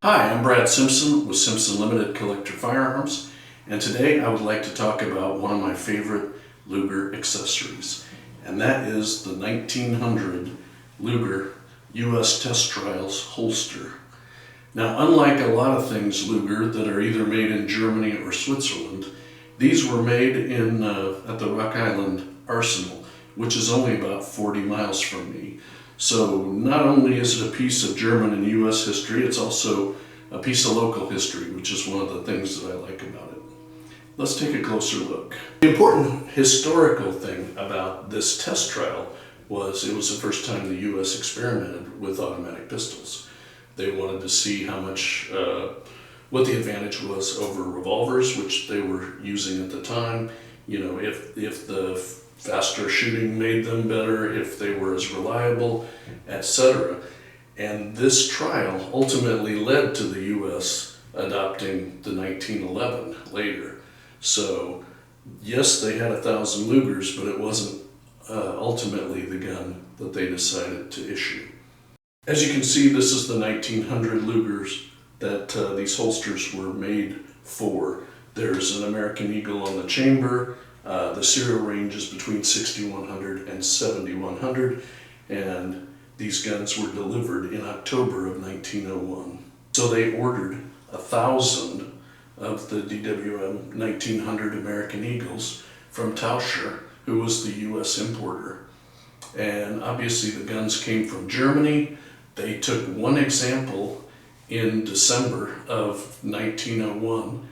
Hi, I'm Brad Simpson with Simpson Limited Collector Firearms, and today I would like to talk about one of my favorite Luger accessories, and that is the 1900 Luger U.S. Test Trials holster. Now, unlike a lot of things Luger that are either made in Germany or Switzerland, these were made at the Rock Island Arsenal, which is only about 40 miles from me. So not only is it a piece of German and U.S. history, it's also a piece of local history, which is one of the things that I like about it. Let's take a closer look. The important historical thing about this test trial was it was the first time the U.S. experimented with automatic pistols. They wanted to see how much, what the advantage was over revolvers, which they were using at the time. You know, if the faster shooting made them better, if they were as reliable, etc. And this trial ultimately led to the U.S. adopting the 1911 later. So yes, they had 1,000 Lugers, but it wasn't ultimately the gun that they decided to issue. As you can see, this is the 1900 Lugers that these holsters were made for. There's an American Eagle on the chamber. The serial range is between 6100 and 7100, and these guns were delivered in October of 1901. So they ordered 1,000 of the DWM 1900 American Eagles from Tauscher, who was the U.S. importer. And obviously the guns came from Germany. They took one example in December of 1901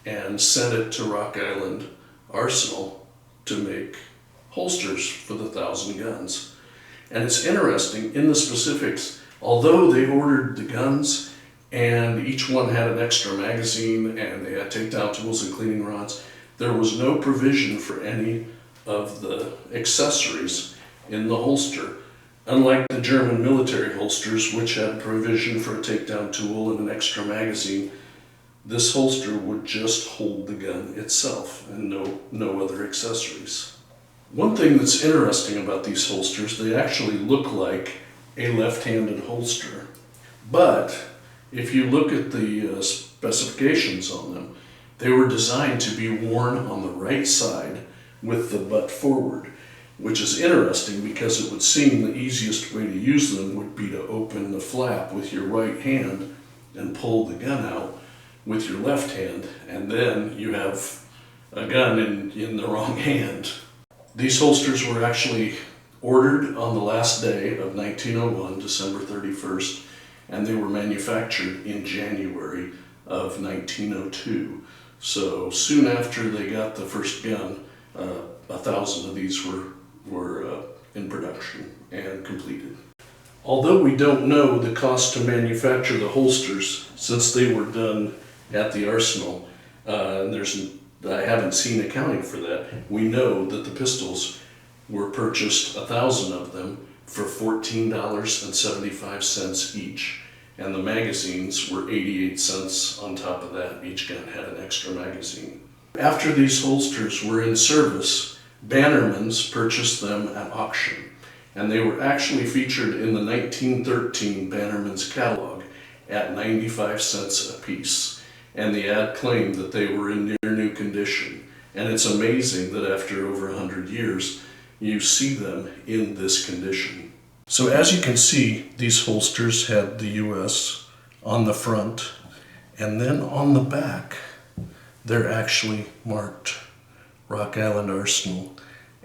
and sent it to Rock Island Arsenal to make holsters for the 1,000 guns. And it's interesting, in the specifics, although they ordered the guns and each one had an extra magazine and they had takedown tools and cleaning rods, there was no provision for any of the accessories in the holster. Unlike the German military holsters, which had provision for a takedown tool and an extra magazine, this holster would just hold the gun itself and no other accessories. One thing that's interesting about these holsters, they actually look like a left-handed holster. But if you look at the specifications on them, they were designed to be worn on the right side with the butt forward, which is interesting because it would seem the easiest way to use them would be to open the flap with your right hand and pull the gun out with your left hand, and then you have a gun in the wrong hand. These holsters were actually ordered on the last day of 1901, December 31st, and they were manufactured in January of 1902. So soon after they got the first gun, 1,000 of these were in production and completed. Although we don't know the cost to manufacture the holsters, since they were done at the Arsenal, I haven't seen accounting for that. We know that the pistols were purchased, 1,000 of them, for $14.75 each, and the magazines were 88 cents on top of that. Each gun had an extra magazine. After these holsters were in service, Bannerman's purchased them at auction, and they were actually featured in the 1913 Bannerman's catalog at 95 cents a piece. And the ad claimed that they were in near new condition. And it's amazing that after over 100 years, you see them in this condition. So as you can see, these holsters had the U.S. on the front, and then on the back, they're actually marked Rock Island Arsenal.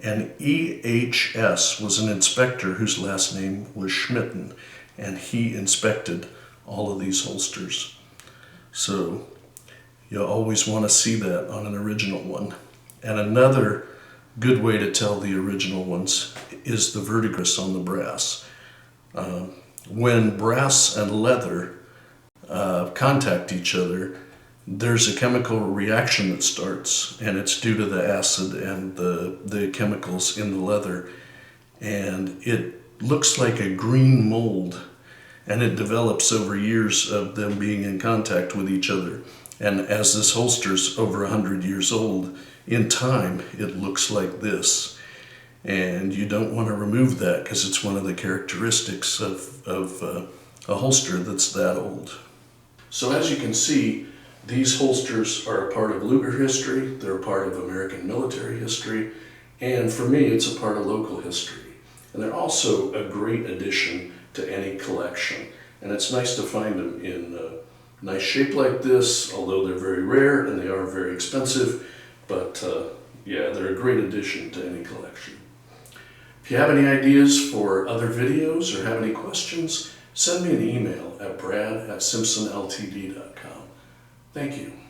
And EHS was an inspector whose last name was Schmitten, and he inspected all of these holsters. So you always want to see that on an original one. And another good way to tell the original ones is the verdigris on the brass. When brass and leather contact each other, there's a chemical reaction that starts, and it's due to the acid and the chemicals in the leather. And it looks like a green mold, and it develops over years of them being in contact with each other. And as this holster's over 100 years old, in time it looks like this. And you don't want to remove that because it's one of the characteristics of a holster that's that old. So as you can see, these holsters are a part of Luger history, they're a part of American military history, and for me it's a part of local history. And they're also a great addition to any collection. And it's nice to find them in a nice shape like this, although they're very rare and they are very expensive. But yeah, they're a great addition to any collection. If you have any ideas for other videos or have any questions, send me an email at brad@simpsonltd.com. Thank you.